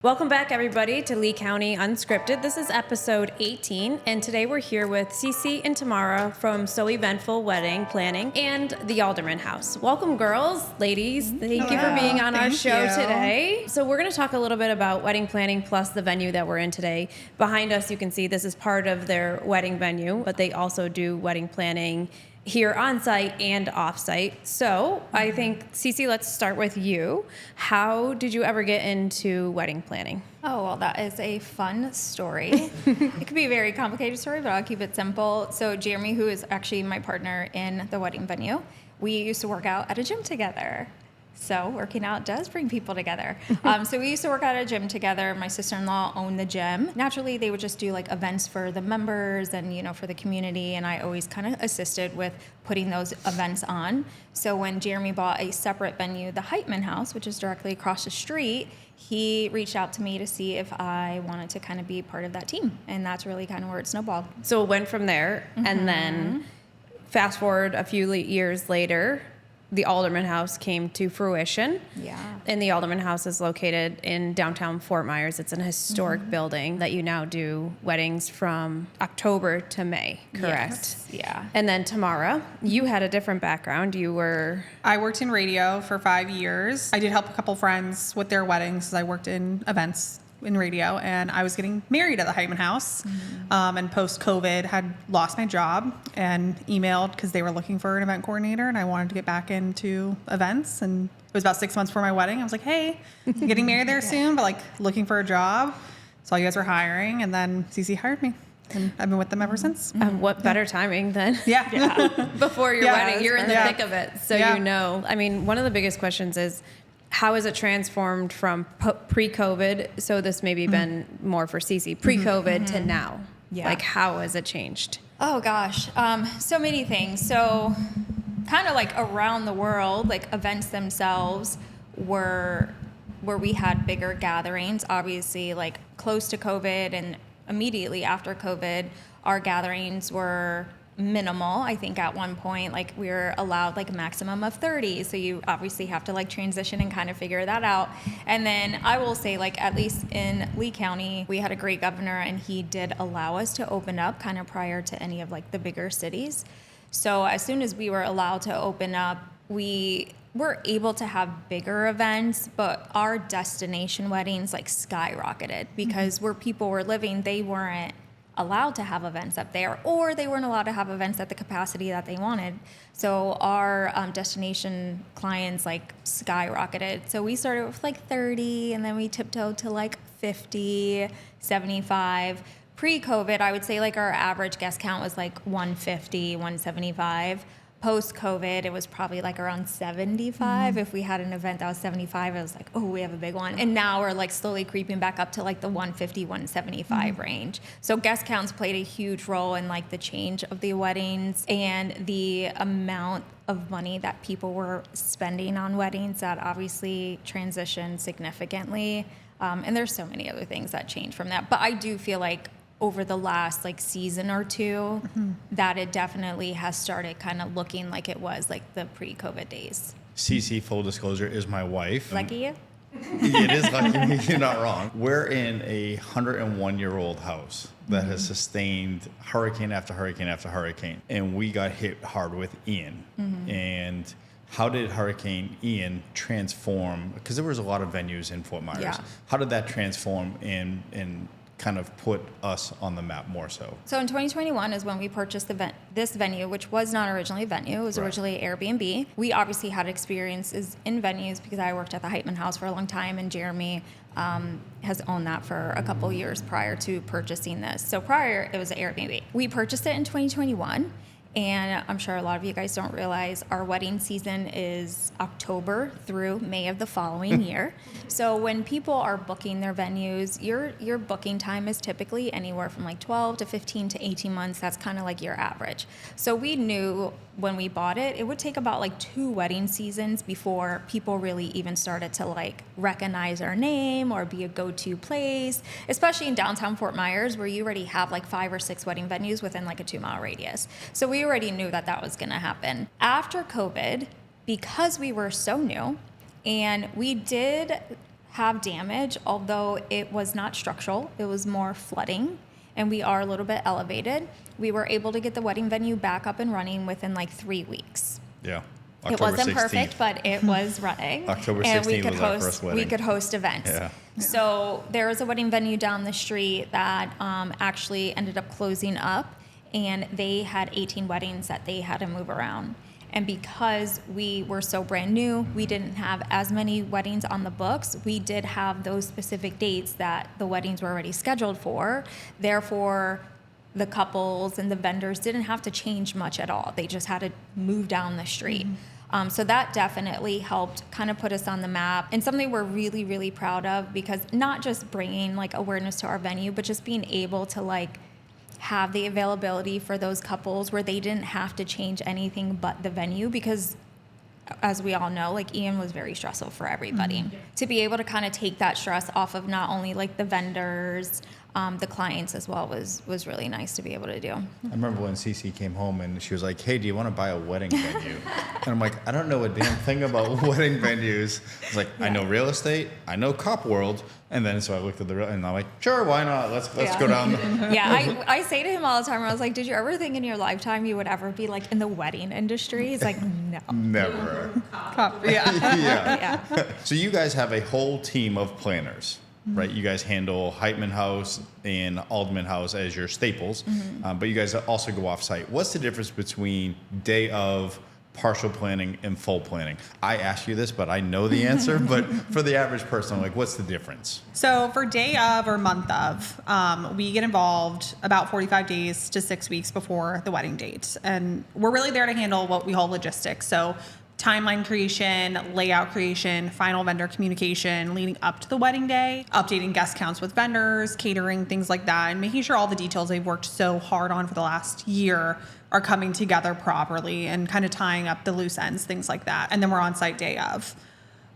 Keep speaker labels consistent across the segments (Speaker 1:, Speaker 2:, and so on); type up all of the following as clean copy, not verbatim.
Speaker 1: Welcome back, everybody, to Lee County Unscripted. This is episode 18, and today we're here with Cece and Tamara from So Eventful Wedding Planning and the Alderman House. Welcome, girls, ladies. Thank you for being on our show today. So we're going to talk a little bit about wedding planning plus the venue that we're in today. Behind us, you can see this is part of their wedding venue, but they also do wedding planning here on site and off site. So I think, Cece, let's start with you. How did you ever get into wedding planning?
Speaker 2: Oh, well, that is a fun story. It could be a very complicated story, but I'll keep it simple. So Jeremy, who is actually my partner in the wedding venue, we used to work out at a gym together. So working out does bring people together. So we used to work out at a gym together. My sister-in-law owned the gym. Naturally, they would just do like events for the members and, you know, for the community. And I always kind of assisted with putting those events on. So when Jeremy bought a separate venue, the Heitman House, which is directly across the street, he reached out to me to see if I wanted to kind of be part of that team. And that's really kind of where it snowballed.
Speaker 1: So it went from there. And then fast forward a few years later, the Alderman House came to fruition.
Speaker 2: Yeah.
Speaker 1: And the Alderman House is located in downtown Fort Myers. It's an historic building that you now do weddings from October to May, correct?
Speaker 2: Yes. Yeah.
Speaker 1: And then Tamara, you had a different background.
Speaker 3: I worked in radio for 5 years. I did help a couple friends with their weddings. I worked in events in radio, and I was getting married at the Heitman House. And post-COVID had lost my job and emailed because they were looking for an event coordinator, and I wanted to get back into events. And it was about 6 months before my wedding. I was like, hey, I'm getting married there soon, but like looking for a job. So you guys were hiring, and then CC hired me. And I've been with them ever since.
Speaker 1: What better timing than before your wedding? You're in the thick of it, so you know. I mean, one of the biggest questions is, how has it transformed from pre-COVID? So this maybe been more for Cece, pre-COVID to now. Yeah. Like, how has it changed?
Speaker 2: Oh gosh, so many things. So kind of like around the world, like events themselves were where we had bigger gatherings. Obviously, like close to COVID and immediately after COVID, our gatherings were minimal. I think at one point, like we were allowed like a maximum of 30. So you obviously have to like transition and kind of figure that out. And then I will say, like, at least in Lee County, we had a great governor, and he did allow us to open up kind of prior to any of like the bigger cities. So as soon as we were allowed to open up, we were able to have bigger events, but our destination weddings like skyrocketed because where people were living, they weren't allowed to have events up there, or they weren't allowed to have events at the capacity that they wanted. So our destination clients like skyrocketed. So we started with like 30, and then we tiptoed to like 50, 75. Pre-COVID, I would say like our average guest count was like 150, 175. Post-COVID, it was probably like around 75. If we had an event that was 75, it was like, oh, we have a big one. And now we're like slowly creeping back up to like the 150, 175 range. So guest counts played a huge role in like the change of the weddings and the amount of money that people were spending on weddings. That obviously transitioned significantly. And there's so many other things that changed from that. But I do feel like over the last like season or two, that it definitely has started kind of looking like it was like the pre-COVID days.
Speaker 4: Cece, full disclosure, is my wife.
Speaker 2: Lucky you?
Speaker 4: It is lucky. You're not wrong. We're in a 101-year-old house that has sustained hurricane after hurricane after hurricane, and we got hit hard with Ian. And how did Hurricane Ian transform? Because there was a lot of venues in Fort Myers.
Speaker 2: Yeah.
Speaker 4: How did that transform and kind of put us on the map more so?
Speaker 2: So in 2021 is when we purchased this venue, which was not originally a venue. It was originally Airbnb. We obviously had experiences in venues because I worked at the Heitman House for a long time, and Jeremy has owned that for a couple years prior to purchasing this. So prior, it was an Airbnb. We purchased it in 2021. And I'm sure a lot of you guys don't realize our wedding season is October through May of the following year. So when people are booking their venues, your booking time is typically anywhere from like 12 to 15 to 18 months. That's kind of like your average. So we knew when we bought it, it would take about like 2 wedding seasons before people really even started to like recognize our name or be a go-to place, especially in downtown Fort Myers, where you already have like 5 or 6 wedding venues within like a 2-mile radius. So we already knew that that was going to happen. After COVID, because we were so new, and we did have damage, although it was not structural. It was more flooding, and we are a little bit elevated. We were able to get the wedding venue back up and running within like 3 weeks.
Speaker 4: Yeah.
Speaker 2: It wasn't perfect, but it was running.
Speaker 4: October 16th
Speaker 2: and we could
Speaker 4: was
Speaker 2: host,
Speaker 4: our first wedding.
Speaker 2: We could host events.
Speaker 4: Yeah.
Speaker 2: So there was a wedding venue down the street that actually ended up closing up, and they had 18 weddings that they had to move around. And because we were so brand new, we didn't have as many weddings on the books. We did have those specific dates that the weddings were already scheduled for. Therefore, the couples and the vendors didn't have to change much at all. They just had to move down the street. So that definitely helped kind of put us on the map, and something we're really, really proud of, because not just bringing like awareness to our venue, but just being able to like have the availability for those couples where they didn't have to change anything but the venue, because as we all know, like Ian was very stressful for everybody. To be able to kind of take that stress off of not only like the vendors, the clients as well was really nice to be able to do.
Speaker 4: I remember when Cece came home and she was like, "Hey, do you want to buy a wedding venue?" And I'm like, "I don't know a damn thing about wedding venues." I was like, "I know real estate, I know cop world," and then so I looked at the real, and I'm like, "Sure, why not? Let's go down."
Speaker 2: Yeah, I say to him all the time, I was like, "Did you ever think in your lifetime you would ever be like in the wedding industry?" He's like, "No,
Speaker 4: Never.
Speaker 2: yeah."
Speaker 4: So you guys have a whole team of planners. Right, you guys handle Heitman House and Alderman House as your staples, but you guys also go off site. What's the difference between day of, partial planning, and full planning? I asked you this, but I know the answer. But for the average person, like, what's the difference?
Speaker 3: So for day of or month of, we get involved about 45 days to 6 weeks before the wedding date, and we're really there to handle what we call logistics. So timeline creation, layout creation, final vendor communication leading up to the wedding day, updating guest counts with vendors, catering, things like that, and making sure all the details they've worked so hard on for the last year are coming together properly, and kind of tying up the loose ends, things like that. And then we're on site day of.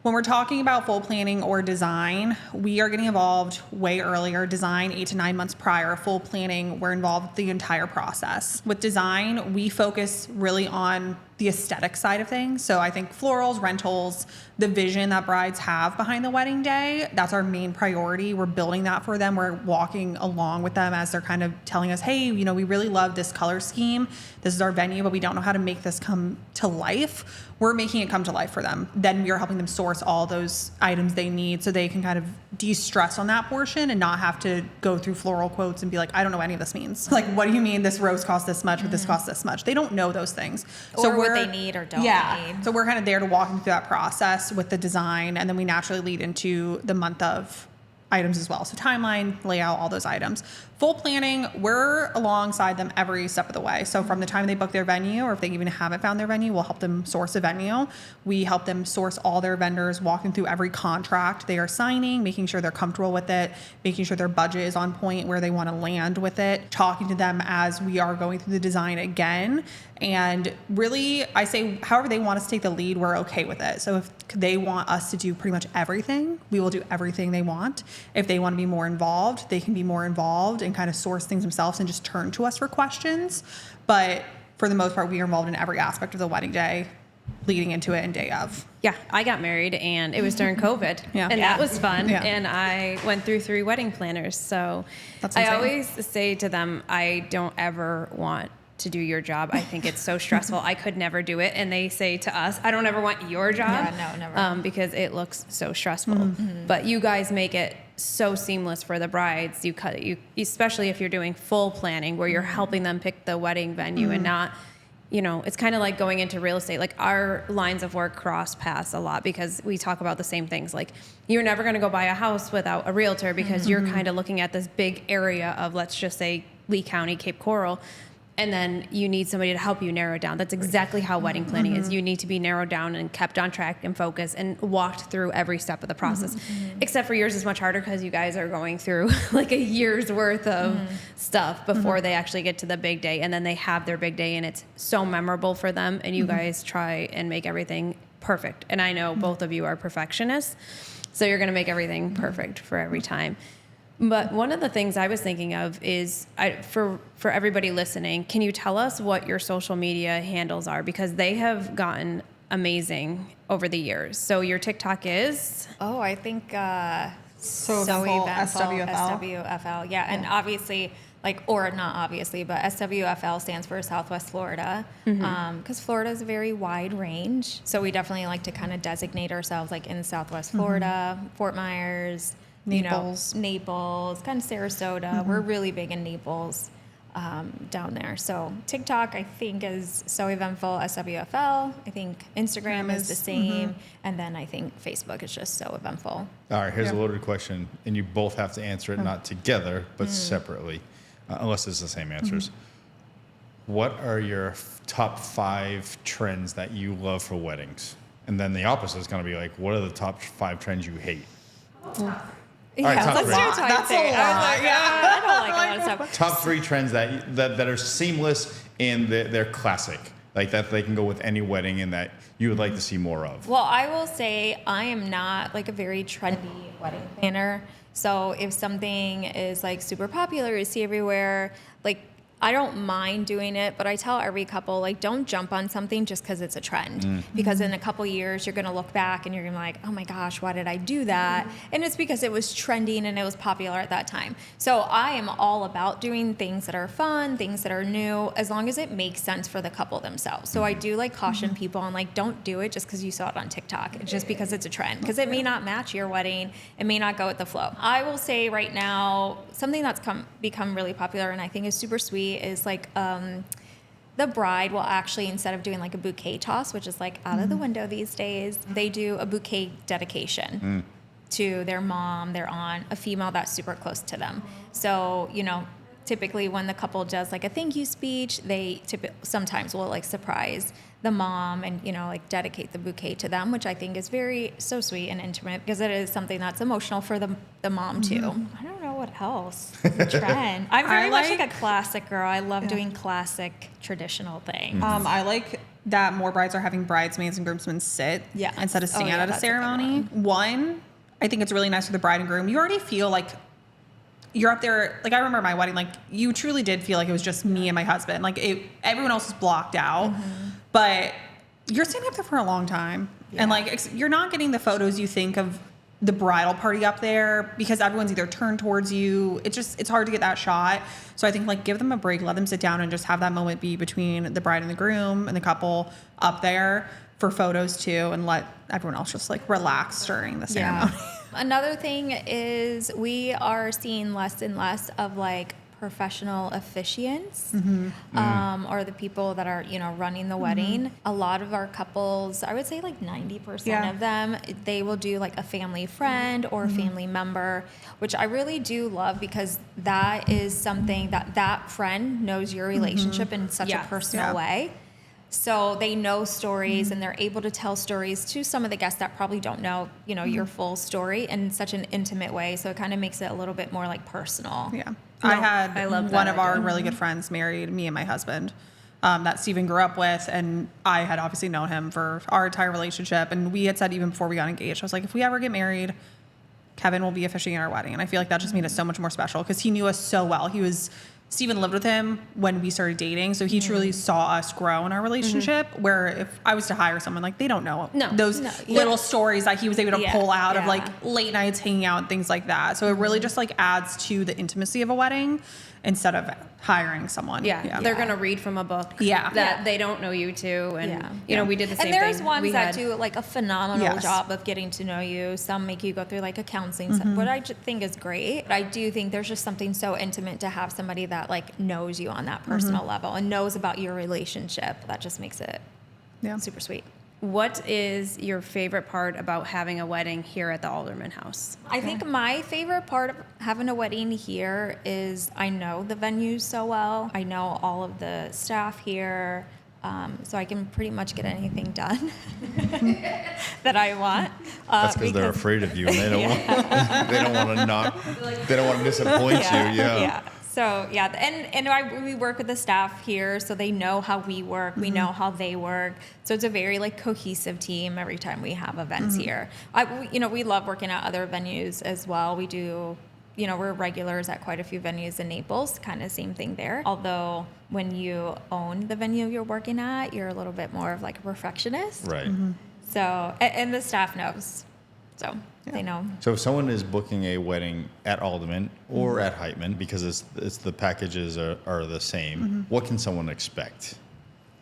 Speaker 3: When we're talking about full planning or design, we are getting involved way earlier. Design 8 to 9 months prior. Full planning, we're involved the entire process. With design, we focus really on the aesthetic side of things. So I think florals, rentals, the vision that brides have behind the wedding day, that's our main priority. We're building that for them. We're walking along with them as they're kind of telling us, hey, you know, we really love this color scheme. This is our venue, but we don't know how to make this come to life. We're making it come to life for them. Then we are helping them source all those items they need so they can kind of de-stress on that portion and not have to go through floral quotes and be like, I don't know what any of this means. Like, what do you mean this rose costs this much, but this costs this much? They don't know those things.
Speaker 2: Or what they need or don't need.
Speaker 3: So we're kind of there to walk them through that process with the design, and then we naturally lead into the month of items as well. So timeline, layout, all those items. Full planning, we're alongside them every step of the way. So from the time they book their venue, or if they even haven't found their venue, we'll help them source a venue. We help them source all their vendors, walking through every contract they are signing, making sure they're comfortable with it, making sure their budget is on point where they want to land with it, talking to them as we are going through the design again. And really, I say, however they want us to take the lead, we're okay with it. So if they want us to do pretty much everything, we will do everything they want. If they want to be more involved, they can be more involved and kind of source things themselves and just turn to us for questions. But for the most part, we are involved in every aspect of the wedding day, leading into it and day of.
Speaker 1: Yeah, I got married and it was during COVID. And that was fun.
Speaker 3: Yeah.
Speaker 1: And I went through 3 wedding planners. So
Speaker 3: That's
Speaker 1: I
Speaker 3: insane.
Speaker 1: always say to them, I don't ever want to do your job. I think it's so stressful. I could never do it. And they say to us, I don't ever want your job.
Speaker 2: Yeah, no, never.
Speaker 1: Because it looks so stressful. But you guys make it so seamless for the brides. You especially if you're doing full planning where you're helping them pick the wedding venue and not, you know, it's kind of like going into real estate. Like our lines of work cross paths a lot because we talk about the same things. Like you're never going to go buy a house without a realtor because you're kind of looking at this big area of, let's just say, Lee County, Cape Coral. And then you need somebody to help you narrow it down. That's exactly how wedding planning is. You need to be narrowed down and kept on track and focused and walked through every step of the process. Except for yours is much harder because you guys are going through like a year's worth of stuff before they actually get to the big day. And then they have their big day and it's so memorable for them. And you guys try and make everything perfect. And I know both of you are perfectionists. So you're going to make everything perfect for every time. But one of the things I was thinking of is, for everybody listening, can you tell us what your social media handles are? Because they have gotten amazing over the years. So your TikTok is?
Speaker 2: Oh, I think
Speaker 3: So Eventful, SWFL.
Speaker 2: SWFL, yeah. And obviously, or not obviously, but SWFL stands for Southwest Florida, because Florida is a very wide range. So we definitely like to kind of designate ourselves like in Southwest Florida, Fort Myers,
Speaker 3: Naples.
Speaker 2: Naples, kind of Sarasota. We're really big in Naples. Down there. So TikTok, I think, is So Eventful SWFL. I think Instagram is the same. And then I think Facebook is just So Eventful.
Speaker 4: All right, here's a loaded question, and you both have to answer it not together, but separately, unless it's the same answers. What are your top 5 trends that you love for weddings? And then the opposite is going to be like, what are the top 5 trends you hate?
Speaker 2: Yeah,
Speaker 4: right, top
Speaker 2: let's
Speaker 4: three.
Speaker 2: do top
Speaker 3: That's a
Speaker 2: 3.
Speaker 3: lot.
Speaker 2: I don't like a lot of stuff.
Speaker 4: Top 3 trends that are seamless and they're classic, like that they can go with any wedding and that you would like to see more of.
Speaker 2: Well, I will say I am not like a very trendy wedding planner. So if something is like super popular, you see everywhere, like I don't mind doing it, but I tell every couple, like, don't jump on something just because it's a trend. Because in a couple years, you're going to look back and you're going to be like, oh my gosh, why did I do that? And it's because it was trending and it was popular at that time. So I am all about doing things that are fun, things that are new, as long as it makes sense for the couple themselves. So I do like caution people on like, don't do it just because you saw it on TikTok. It's just because it's a trend. Because it may not match your wedding. It may not go with the flow. I will say right now, something that's become really popular and I think is super sweet is like the bride will actually, instead of doing like a bouquet toss, which is like out of the window these days, they do a bouquet dedication to their mom, their aunt, a female that's super close to them. So, typically when the couple does like a thank you speech, they sometimes will like surprise the mom and, like dedicate the bouquet to them, which I think is so sweet and intimate because it is something that's emotional for the mom too. I don't know what else. The trend. I'm very much like a classic girl. I love doing classic traditional things.
Speaker 3: I like that more brides are having bridesmaids and groomsmen sit instead of stand at a ceremony. One, I think it's really nice for the bride and groom. You already feel like you're up there. Like I remember my wedding, like you truly did feel like it was just me and my husband. Like everyone else was blocked out, but you're standing up there for a long time. And like, you're not getting the photos you think of the bridal party up there because everyone's either turned towards you. It's hard to get that shot. So I think like give them a break, let them sit down and just have that moment be between the bride and the groom and the couple up there for photos too, and let everyone else just like relax during the ceremony.
Speaker 2: Another thing is we are seeing less and less of like professional officiants or the people that are running the wedding. A lot of our couples, I would say like 90% of them, they will do like a family friend or a family member, which I really do love because that is something that friend knows your relationship in such a personal way. So they know stories and they're able to tell stories to some of the guests that probably don't know, your full story in such an intimate way. So it kind of makes it a little bit more like personal.
Speaker 3: Yeah. I love one of our really good friends married me and my husband that Steven grew up with. And I had obviously known him for our entire relationship. And we had said even before we got engaged, I was like, if we ever get married, Kevin will be officiating our wedding. And I feel like that just made it so much more special because he knew us so well. Steven lived with him when we started dating, so he truly saw us grow in our relationship, where if I was to hire someone, like, they don't know those little stories that he was able to pull out of, like, late nights hanging out and things like that. So it really just, like, adds to the intimacy of a wedding instead of hiring someone.
Speaker 1: They're going to read from a book that they don't know you to. And, we did the same thing.
Speaker 2: And there's ones that do, like, a phenomenal job of getting to know you. Some make you go through, like, a counseling session, what I think is great. But I do think there's just something so intimate to have somebody that, like, knows you on that personal level and knows about your relationship. That just makes it super sweet.
Speaker 1: What is your favorite part about having a wedding here at the Alderman House?
Speaker 2: I think my favorite part of having a wedding here is I know the venue so well. I know all of the staff here. So I can pretty much get anything done that I want.
Speaker 4: That's because they're afraid of you and they don't want to disappoint you.
Speaker 2: So we work with the staff here, so they know how we work. We know how they work. So it's a very like cohesive team every time we have events here. We love working at other venues as well. We do we're regulars at quite a few venues in Naples, kind of same thing there. Although when you own the venue you're working at, you're a little bit more of like a perfectionist.
Speaker 4: Right.
Speaker 2: So, and the staff knows. So they know.
Speaker 4: So if someone is booking a wedding at Alderman or at Heitman, because it's the packages are the same, what can someone expect?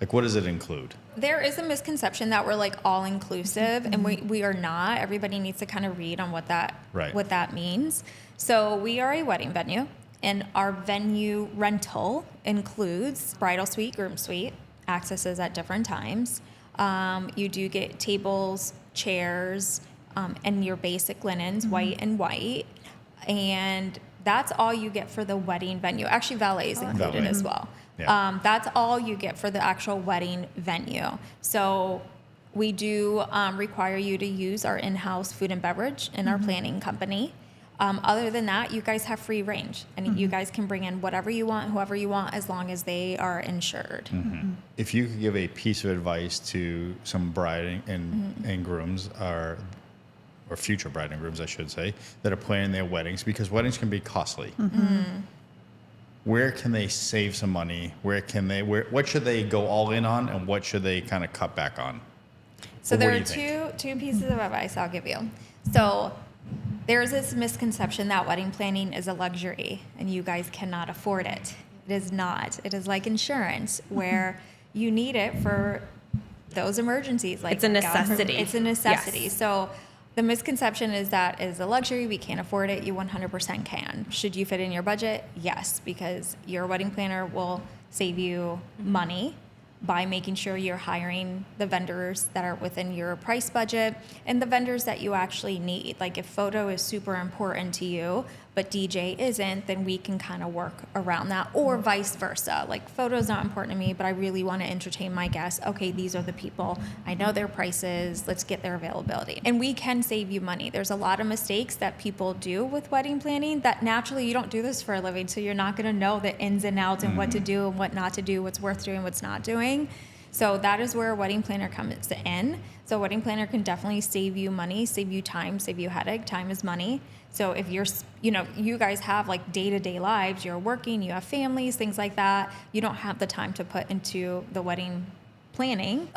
Speaker 4: Like, what does it include?
Speaker 2: There is a misconception that we're like all inclusive, and we are not. Everybody needs to kind of read on what that means. So we are a wedding venue, and our venue rental includes bridal suite, groom suite, accesses at different times. You do get tables, chairs, and your basic linens, white and white, and that's all you get for the wedding venue. Actually, valet is included as well. Yeah. That's all you get for the actual wedding venue. So we do require you to use our in-house food and beverage in our planning company. Other than that, you guys have free range, and you guys can bring in whatever you want, whoever you want, as long as they are insured.
Speaker 4: If you could give a piece of advice to some bride and grooms, or future bride and grooms, I should say, that are planning their weddings, because weddings can be costly. Where can they save some money? What should they go all in on, and what should they kind of cut back on?
Speaker 2: So there are two pieces of advice I'll give you. So there's this misconception that wedding planning is a luxury and you guys cannot afford it. It is not. It is like insurance, where you need it for those emergencies. Like
Speaker 1: it's a necessity.
Speaker 2: It's a necessity.
Speaker 1: Yes.
Speaker 2: So the misconception is that it is a luxury. We can't afford it. You 100% can. Should you fit in your budget? Yes, because your wedding planner will save you money by making sure you're hiring the vendors that are within your price budget and the vendors that you actually need. Like if photo is super important to you, but DJ isn't, then we can kind of work around that, or vice versa. Like photo is not important to me, but I really want to entertain my guests. Okay, these are the people. I know their prices. Let's get their availability. And we can save you money. There's a lot of mistakes that people do with wedding planning that naturally you don't do this for a living, so you're not going to know the ins and outs and what to do and what not to do, what's worth doing, what's not doing. So that is where a wedding planner comes in. So a wedding planner can definitely save you money, save you time, save you headache. Time is money. So if you're, you guys have like day-to-day lives, you're working, you have families, things like that, you don't have the time to put into the wedding planning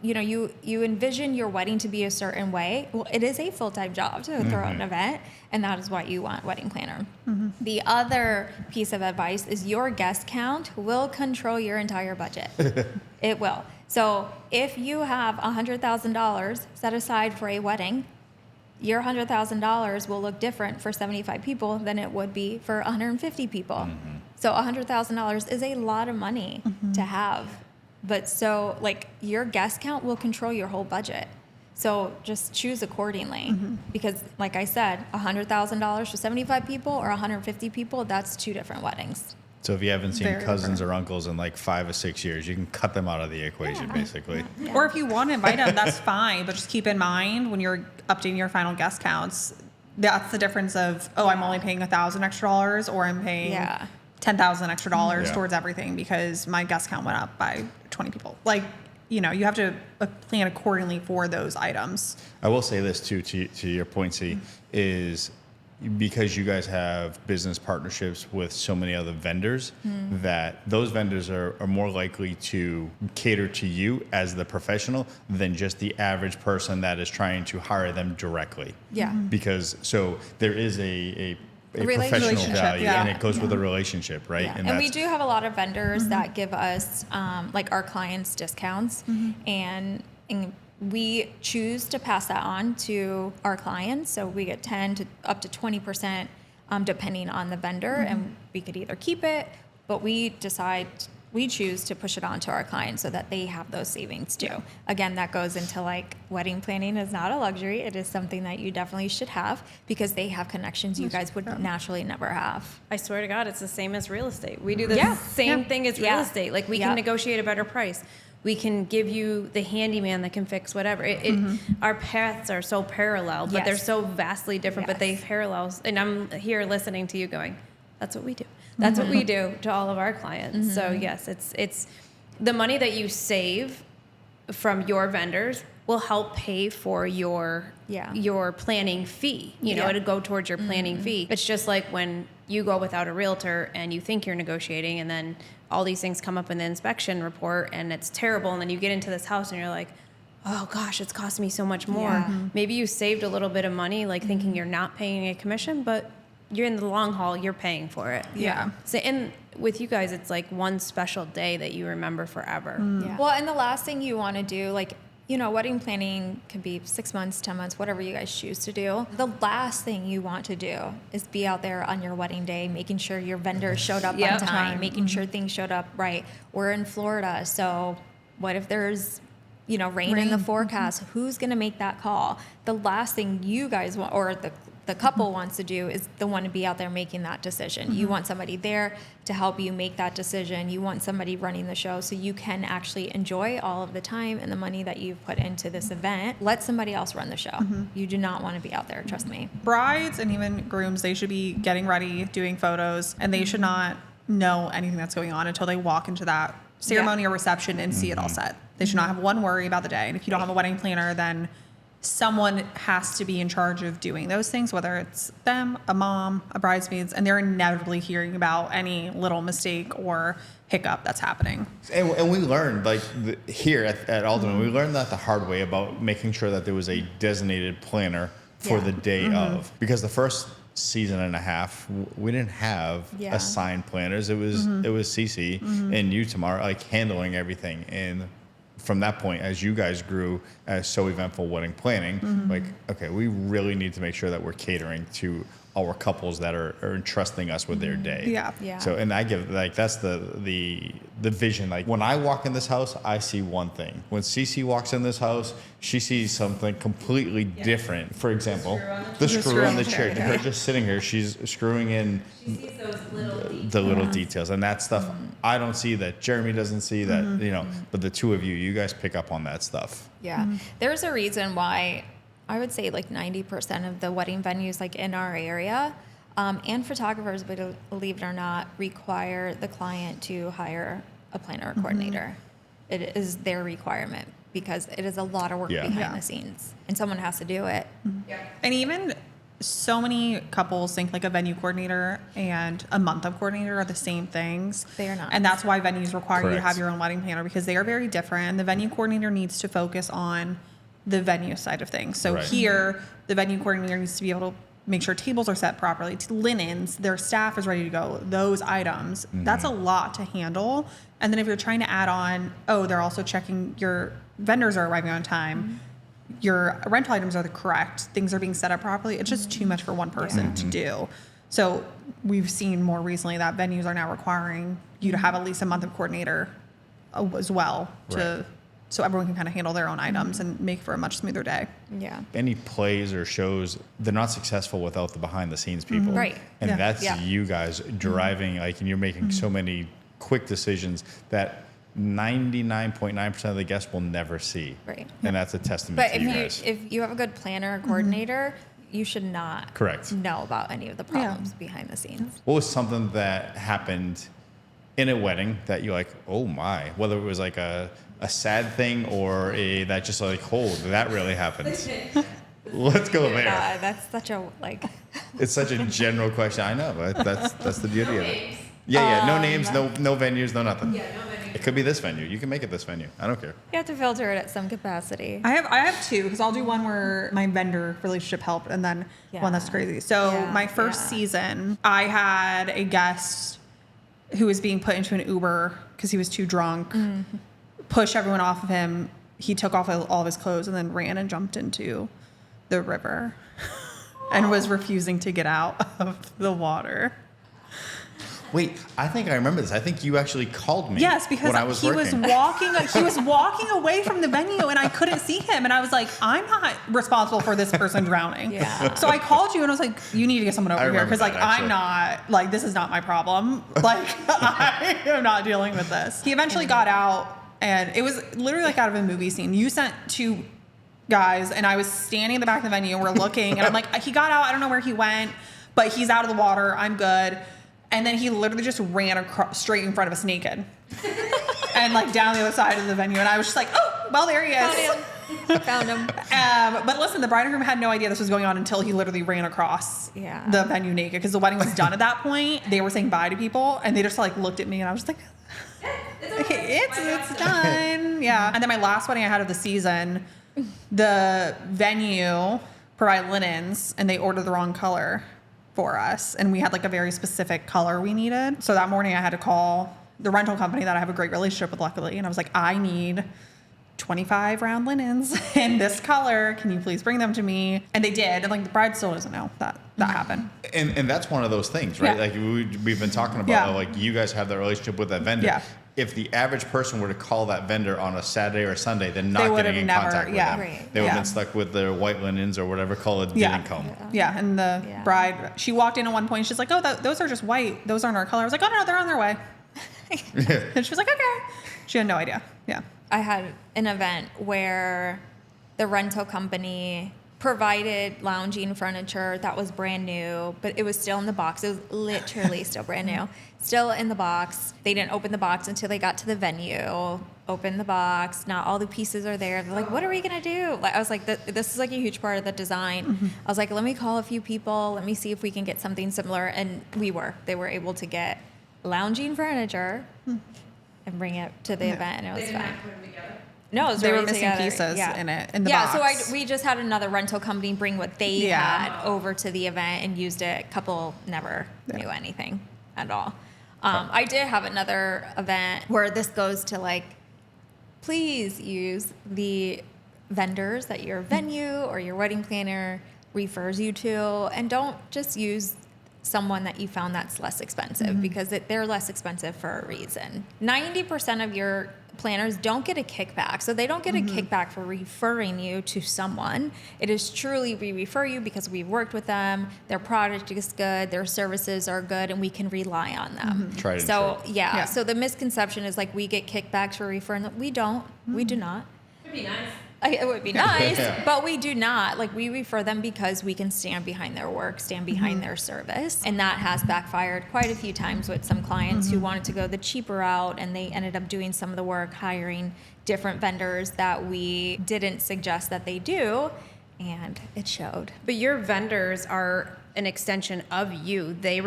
Speaker 2: you envision your wedding to be a certain way. Well, it is a full-time job to throw an event, and that is why you want a wedding planner. The other piece of advice is your guest count will control your entire budget. It will. So if you have $100,000 set aside for a wedding, your $100,000 will look different for 75 people than it would be for 150 people. So $100,000 is a lot of money to have. But so like your guest count will control your whole budget. So just choose accordingly, because like I said, $100,000 for 75 people or 150 people, that's two different weddings.
Speaker 4: So if you haven't seen cousins or uncles in like 5 or 6 years, you can cut them out of the equation, basically.
Speaker 3: Yeah. Or if you want to invite them, that's fine. But just keep in mind when you're updating your final guest counts, that's the difference of, I'm only paying $1,000 extra, or I'm paying $10,000 extra towards everything because my guest count went up by 20 people. Like, you have to plan accordingly for those items.
Speaker 4: I will say this too, to your point, C, is because you guys have business partnerships with so many other vendors, that those vendors are more likely to cater to you as the professional than just the average person that is trying to hire them directly.
Speaker 2: Yeah.
Speaker 4: because so there is a professional value, and it goes with a relationship, right?
Speaker 2: Yeah. And we do have a lot of vendors that give us like our clients discounts, and we choose to pass that on to our clients. So we get 10 to up to 20% depending on the vendor, and we could either keep it, but we choose to push it on to our clients so that they have those savings too. Again, that goes into like wedding planning is not a luxury. It is something that you definitely should have because they have connections you guys would naturally never have.
Speaker 1: I swear to God, it's the same as real estate. We do the same thing as real estate. Like we can negotiate a better price. We can give you the handyman that can fix whatever. Our paths are so parallel, but they're so vastly different, but they parallel. And I'm here listening to you going, that's what we do. That's what we do to all of our clients. So yes, it's the money that you save from your vendors will help pay for your planning fee. You know, it'll go towards your planning fee. It's just like when you go without a realtor and you think you're negotiating, and then all these things come up in the inspection report and it's terrible, and then you get into this house and you're like, oh gosh, it's cost me so much more. Maybe you saved a little bit of money, like thinking you're not paying a commission, but you're in the long haul, you're paying for it. So, and with you guys, it's like one special day that you remember forever.
Speaker 2: Well, and the last thing you want to do, like, you know, wedding planning can be 6 months, 10 months, whatever you guys choose to do. The last thing you want to do is be out there on your wedding day, making sure your vendors showed up on time, making sure things showed up right. We're in Florida, so what if there's, you know, rain in the forecast? Who's going to make that call? The last thing you guys want, or the couple wants to do, is the one to be out there making that decision. You want somebody there to help you make that decision. You want somebody running the show so you can actually enjoy all of the time and the money that you've put into this event. Let somebody else run the show. You do not want to be out there, trust me.
Speaker 3: Brides and even grooms, they should be getting ready, doing photos, and they should not know anything that's going on until they walk into that ceremony or reception and see it all set. They should not have one worry about the day. And if you don't have a wedding planner, then someone has to be in charge of doing those things, whether it's them, a mom, a bridesmaids, and they're inevitably hearing about any little mistake or hiccup that's happening.
Speaker 4: And we learned, like here at Alderman, we learned that the hard way about making sure that there was a designated planner for the day of. Because the first season and a half, we didn't have assigned planners. It was Cece and you, Tamara, like handling everything. And from that point, as you guys grew as So Eventful Wedding Planning, like, okay, we really need to make sure that we're catering to our couples that are entrusting us with their day.
Speaker 2: Yeah.
Speaker 4: So, and I give, like, that's the vision. Like, when I walk in this house, I see one thing. When Cece walks in this house, she sees something completely different. For example, the screw on the chair. Her just sitting here, she's screwing in the little details. And that stuff I don't see, that Jeremy doesn't see, that, you know, but the two of you guys pick up on that stuff.
Speaker 2: Yeah. There's a reason why I would say like 90% of the wedding venues like in our area and photographers, believe it or not, require the client to hire a planner or coordinator. It is their requirement because it is a lot of work behind the scenes and someone has to do it.
Speaker 3: And even so many couples think like a venue coordinator and a month of coordinator are the same things.
Speaker 2: They are not.
Speaker 3: And that's why venues require you to
Speaker 4: Correct.
Speaker 3: have your own wedding planner, because they are very different. And the venue coordinator needs to focus on the venue side of things. So
Speaker 4: Right.
Speaker 3: here, the venue coordinator needs to be able to make sure tables are set properly, linens, their staff is ready to go, those items. That's a lot to handle. And then if you're trying to add on, they're also checking your vendors are arriving on time, your rental items are the correct, things are being set up properly. It's just too much for one person to do. So we've seen more recently that venues are now requiring you to have at least a month of coordinator as well, so everyone can kind of handle their own items and make for a much smoother day.
Speaker 2: Yeah.
Speaker 4: Any plays or shows, they're not successful without the behind the scenes people.
Speaker 2: Right.
Speaker 4: And
Speaker 3: Yeah.
Speaker 4: that's
Speaker 2: Yeah.
Speaker 4: you guys driving, like, and you're making so many quick decisions that 99.9% of the guests will never see.
Speaker 2: Right.
Speaker 4: And that's a testament
Speaker 2: But
Speaker 4: to you guys.
Speaker 2: if you have a good planner or coordinator, you should not
Speaker 4: Correct.
Speaker 2: know about any of the problems behind the scenes.
Speaker 4: What was something that happened in a wedding that you're like, oh my, whether it was like a sad thing or that just like, oh, that really happened. Let's go there.
Speaker 2: That's such a
Speaker 4: It's such a general question. I know, but that's the beauty of it. Yeah. No names, no venues, no nothing. Yeah, no venues. It could be this venue. You can make it this venue. I don't care.
Speaker 2: you have to filter it at some capacity.
Speaker 3: I have two, because I'll do one where my vendor relationship helped, and then one that's crazy. So my first season, I had a guest who was being put into an Uber because he was too drunk, push everyone off of him. He took off all of his clothes and then ran and jumped into the river and was refusing to get out of the water.
Speaker 4: Wait, I think I remember this. I think you actually called me.
Speaker 3: Yes, because
Speaker 4: when I was
Speaker 3: he
Speaker 4: working.
Speaker 3: was walking away from the venue and I couldn't see him. And I was like, I'm not responsible for this person drowning.
Speaker 2: Yeah.
Speaker 3: So I called you and I was like, you need to get someone over here.
Speaker 4: remember
Speaker 3: Because like,
Speaker 4: that,
Speaker 3: I'm
Speaker 4: actually.
Speaker 3: not, like, this is not my problem. Like, I am not dealing with this. He eventually got out and it was literally like out of a movie scene. You sent two guys and I was standing in the back of the venue and we're looking and I'm like, he got out. I don't know where he went, but he's out of the water. I'm good. And then he literally just ran straight in front of us naked and like down the other side of the venue. And I was just like, oh, well, there he is.
Speaker 2: Found him.
Speaker 3: But listen, the bride and groom had no idea this was going on until he literally ran across
Speaker 2: Yeah.
Speaker 3: the venue naked because the wedding was done at that point. They were saying bye to people and they just like looked at me and I was like, it's done. Yeah. And then my last wedding I had of the season, the venue provided linens and they ordered the wrong color for us. And we had like a very specific color we needed. So that morning I had to call the rental company that I have a great relationship with, luckily. And I was like, I need 25 round linens in this color. Can you please bring them to me? And they did. And like the bride still doesn't know that happened.
Speaker 4: And that's one of those things, right?
Speaker 3: Yeah.
Speaker 4: Like we've been talking about,
Speaker 3: Yeah.
Speaker 4: like you guys have that relationship with that vendor.
Speaker 3: Yeah.
Speaker 4: If the average person were to call that vendor on a Saturday or a Sunday, they're
Speaker 3: They
Speaker 4: not
Speaker 3: would
Speaker 4: getting
Speaker 3: have
Speaker 4: in
Speaker 3: never-
Speaker 4: contact with
Speaker 3: yeah.
Speaker 4: them.
Speaker 2: Right.
Speaker 4: They would have
Speaker 3: Yeah.
Speaker 4: been stuck with their white linens or whatever color
Speaker 3: Yeah.
Speaker 4: didn't come.
Speaker 3: Yeah. And the
Speaker 2: Yeah.
Speaker 3: bride, she walked in at one point. She's like, oh, those are just white. Those aren't our color. I was like, oh, no, they're on their way. And she was like, okay. She had no idea. Yeah.
Speaker 2: I had an event where the rental company provided lounging furniture that was brand new, but it was still in the box. It was literally still brand new, still in the box. They didn't open the box until they got to the venue. Open the box. Not all the pieces are there. They're like, "What are we gonna do?" Like, I was like, "This is like a huge part of the design." I was like, "Let me call a few people. Let me see if we can get something similar." And they were able to get lounging furniture and bring it to the event, and it was fun. No, it was
Speaker 3: They were
Speaker 2: already
Speaker 3: missing
Speaker 2: together.
Speaker 3: pieces
Speaker 2: Yeah.
Speaker 3: in it, in the
Speaker 2: yeah,
Speaker 3: box.
Speaker 2: so we just had another rental company bring what they
Speaker 3: Yeah.
Speaker 2: had over to the event and used it. Couple never knew anything at all. I did have another event where this goes to like, please use the vendors that your venue or your wedding planner refers you to, and don't just use someone that you found that's less expensive because they're less expensive for a reason. 90% of your planners don't get a kickback. So they don't get a kickback for referring you to someone. It is truly we refer you because we've worked with them, their product is good, their services are good, and we can rely on them.
Speaker 4: Tried and
Speaker 2: So
Speaker 4: true.
Speaker 2: yeah, so the misconception is like we get kickbacks for referring them. We don't. We do not.
Speaker 1: It'd be nice.
Speaker 2: It would be nice,
Speaker 4: Yeah.
Speaker 2: but we do not. Like, we refer them because we can stand behind their work, stand behind their service. And that has backfired quite a few times with some clients who wanted to go the cheaper route, and they ended up doing some of the work, hiring different vendors that we didn't suggest that they do, and it showed.
Speaker 1: But your vendors are an extension of you. They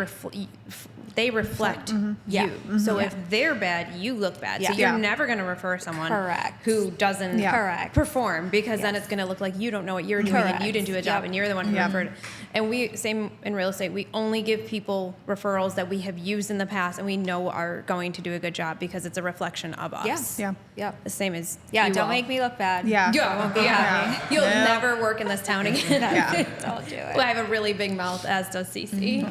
Speaker 1: reflect
Speaker 2: Yeah.
Speaker 1: you. So if they're bad, you look bad. So
Speaker 2: Yeah.
Speaker 1: you're
Speaker 3: Yeah.
Speaker 1: never going to refer someone
Speaker 2: Correct.
Speaker 1: who doesn't
Speaker 3: Yeah.
Speaker 2: Correct.
Speaker 1: perform, because then
Speaker 2: Yes.
Speaker 1: it's going to look like you don't know what you're doing and
Speaker 2: Correct.
Speaker 1: you didn't do a job
Speaker 2: Yep.
Speaker 1: and you're the one who
Speaker 3: Yeah.
Speaker 1: referred. And we, same in real estate, we only give people referrals that we have used in the past and we know are going to do a good job because it's a reflection of us.
Speaker 2: Yes.
Speaker 3: Yeah.
Speaker 2: Yep.
Speaker 1: The same as
Speaker 2: Yeah,
Speaker 1: you
Speaker 2: don't
Speaker 1: all.
Speaker 2: make me look bad.
Speaker 3: Yeah.
Speaker 1: Yeah,
Speaker 2: won't be
Speaker 1: yeah.
Speaker 2: happy.
Speaker 1: You'll
Speaker 3: No.
Speaker 1: never work in this town again.
Speaker 3: Yeah.
Speaker 2: Don't do it.
Speaker 1: Well, I have a really big mouth, as does Cece,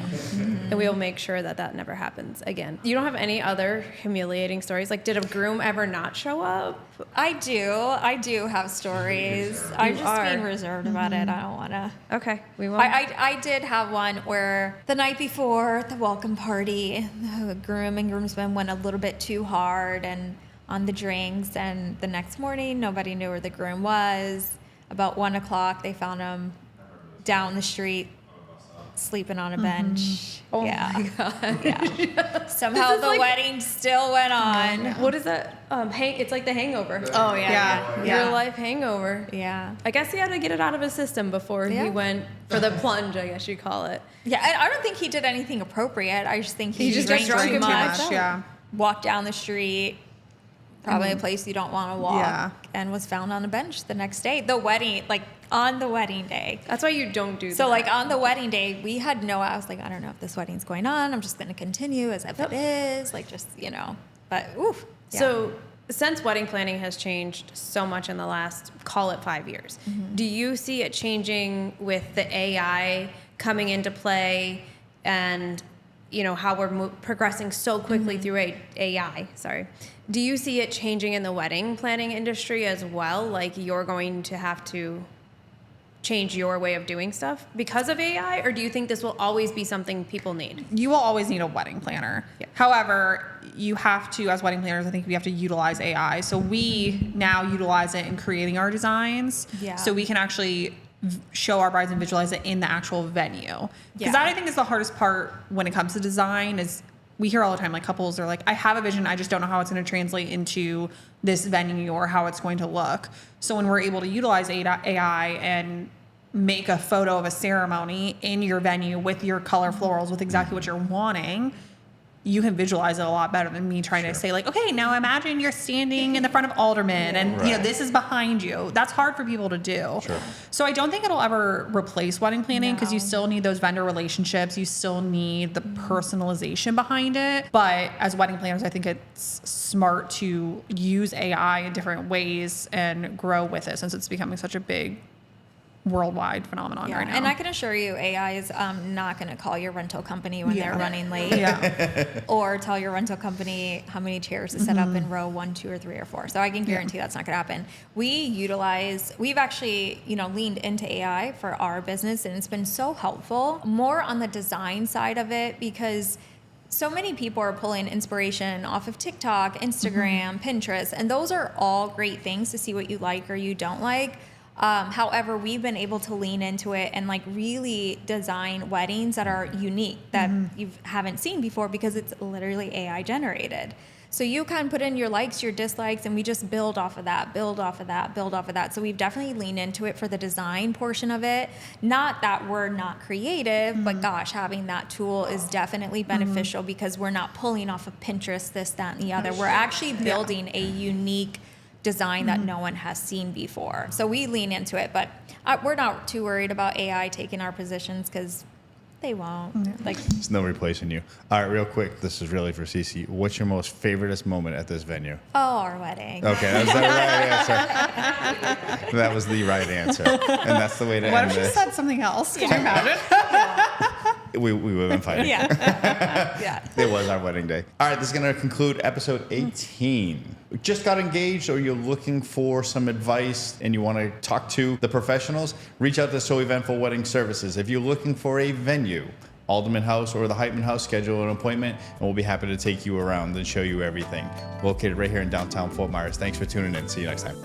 Speaker 1: and we will make sure that that never happens again. You don't have any other humiliating stories? Like, did a groom ever not show up?
Speaker 2: I do have stories. I'm just
Speaker 1: are.
Speaker 2: being reserved about it. I don't want to.
Speaker 1: Okay, we won't.
Speaker 2: I did have one where the night before the welcome party, the groom and groomsmen went a little bit too hard and on the drinks, and the next morning nobody knew where the groom was. About 1 o'clock, they found him down the street, sleeping on a bench.
Speaker 1: Oh
Speaker 2: yeah.
Speaker 1: my god.
Speaker 2: Yeah. Somehow
Speaker 1: This is
Speaker 2: the
Speaker 1: like-
Speaker 2: wedding still went on.
Speaker 1: What is that? It's like The Hangover.
Speaker 2: Oh yeah.
Speaker 3: Yeah.
Speaker 1: Real life hangover.
Speaker 2: Yeah.
Speaker 1: I guess he had to get it out of his system before
Speaker 2: Yeah.
Speaker 1: he went for the plunge, I guess you'd call it.
Speaker 2: Yeah, I don't think he did anything appropriate. I just think
Speaker 1: He just got
Speaker 2: drank
Speaker 1: drunk
Speaker 2: too
Speaker 1: and
Speaker 2: much.
Speaker 1: passed out.
Speaker 3: Yeah.
Speaker 2: Walked down the street, probably a place you don't want to walk,
Speaker 3: Yeah.
Speaker 2: and was found on a bench the next day. The wedding, like on the wedding day.
Speaker 1: That's why you don't do that.
Speaker 2: So like on the wedding day, we had no. I was like, I don't know if this wedding's going on. I'm just going to continue as if it is. Like just But oof. Yeah.
Speaker 1: So since wedding planning has changed so much in the last, call it 5 years, do you see it changing with the AI coming into play, and how we're progressing so quickly through AI? Sorry. Do you see it changing in the wedding planning industry as well? Like you're going to have to change your way of doing stuff because of AI, or do you think this will always be something people need?
Speaker 3: You will always need a wedding planner.
Speaker 1: Yeah.
Speaker 3: However, you have to, as wedding planners, I think we have to utilize AI. So we now utilize it in creating our designs.
Speaker 2: Yeah.
Speaker 3: So we can actually show our brides and visualize it in the actual venue. Because
Speaker 2: Yeah.
Speaker 3: that, I think, is the hardest part when it comes to design, is we hear all the time, like couples are like, I have a vision, I just don't know how it's going to translate into this venue or how it's going to look. So when we're able to utilize AI and make a photo of a ceremony in your venue with your color florals, with exactly what you're wanting, you can visualize it a lot better than me trying to say like, okay, now imagine you're standing in the front of aldermen and you know, this is behind you. That's hard for people to do.
Speaker 4: Sure.
Speaker 3: So I don't think it'll ever replace wedding planning because you still need those vendor relationships. You still need the personalization behind it. But as wedding planners, I think it's smart to use AI in different ways and grow with it since it's becoming such a big worldwide phenomenon right now.
Speaker 2: And I can assure you, AI is not going to call your rental company when they're running late, or tell your rental company how many chairs to set up in row 1, 2, or 3, or 4. So I can guarantee that's not going to happen. We've actually, leaned into AI for our business, and it's been so helpful. More on the design side of it, because so many people are pulling inspiration off of TikTok, Instagram, Pinterest, and those are all great things to see what you like or you don't like. However, we've been able to lean into it and like really design weddings that are unique that you haven't seen before because it's literally AI generated. So you kind of put in your likes, your dislikes, and we just build off of that, build off of that, build off of that. So we've definitely leaned into it for the design portion of it. Not that we're not creative, but gosh, having that tool is definitely beneficial because we're not pulling off of Pinterest, this, that, and the other. We're actually building a unique design that no one has seen before. So we lean into it, but we're not too worried about AI taking our positions because they won't.
Speaker 4: There's no replacing you. All right, real quick, this is really for Cece. What's your most favoriteest moment at this venue?
Speaker 2: Oh, our wedding.
Speaker 4: Okay, was that the right answer? That was the right answer. And that's the way to
Speaker 3: What
Speaker 4: end
Speaker 3: if she
Speaker 4: this.
Speaker 3: said something else? Can you imagine?
Speaker 4: We would have been fighting.
Speaker 2: Yeah.
Speaker 4: It was our wedding day. All right, this is going to conclude episode 18. Just got engaged or you're looking for some advice and you want to talk to the professionals, reach out to So Eventful Wedding Services. If you're looking for a venue, Alderman House or the Heitman House, schedule an appointment and we'll be happy to take you around and show you everything. Located right here in downtown Fort Myers. Thanks for tuning in. See you next time.